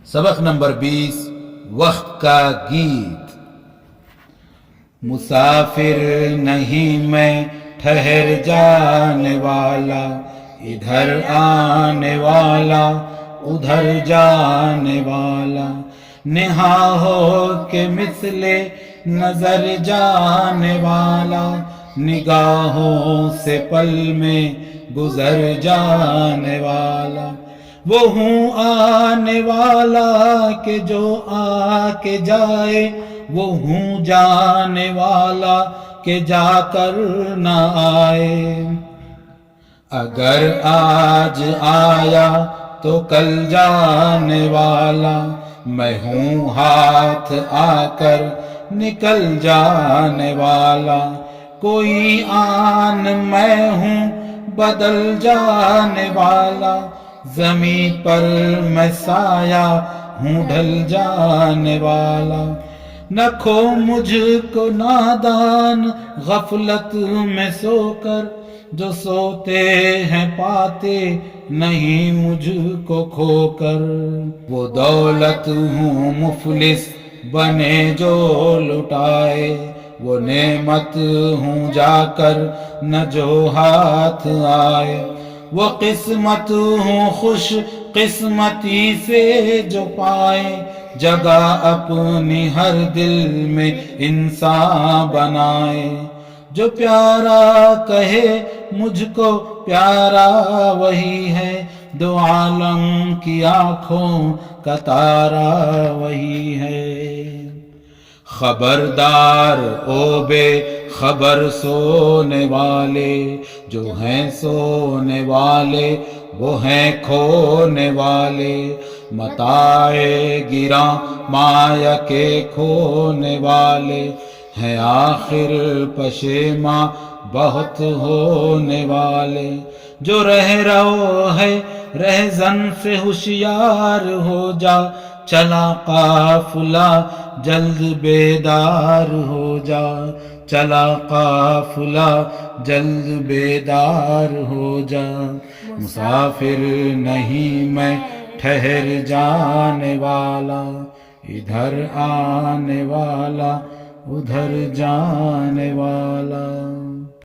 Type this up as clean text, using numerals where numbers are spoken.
سبق نمبر 20 وقت کا گیت۔ مسافر نہیں میں ٹھہر جانے والا، ادھر آنے والا ادھر جانے والا، نہا ہو کے مثل نظر جانے والا، نگاہوں سے پل میں گزر جانے والا، وہ ہوں آنے والا کہ جو آ کے جائے، وہ ہوں جانے والا کہ جا کر نہ آئے، اگر آج آیا تو کل جانے والا، میں ہوں ہاتھ آ کر نکل جانے والا، کوئی آن میں ہوں بدل جانے والا، زمین پر میں سایہ ہوں ڈھل جانے والا، نہ کھو مجھ کو نادان غفلت میں سو کر، جو سوتے ہیں پاتے نہیں مجھ کو کھو کر، وہ دولت ہوں مفلس بنے جو لٹائے، وہ نعمت ہوں جا کر نہ جو ہاتھ آئے، وہ قسمت ہوں خوش قسمتی سے جو پائے، جگہ اپنی ہر دل میں انسان بنائے، جو پیارا کہے مجھ کو پیارا وہی ہے، دو عالم کی آنکھوں کا تارا وہی ہے، خبردار او بے خبر سونے والے، جو ہیں سونے والے وہ ہیں کھونے والے، متاع گراں مایا کے کھونے والے، ہیں آخر پشیماں بہت ہونے والے، جو رہرو ہے رہزن سے ہوشیار ہو جا، چلا قافلہ جلد بیدار ہو جا، چلا قافلہ جلد بیدار ہو جا، مسافر نہیں میں ٹھہر جانے والا، ادھر آنے والا ادھر جانے والا۔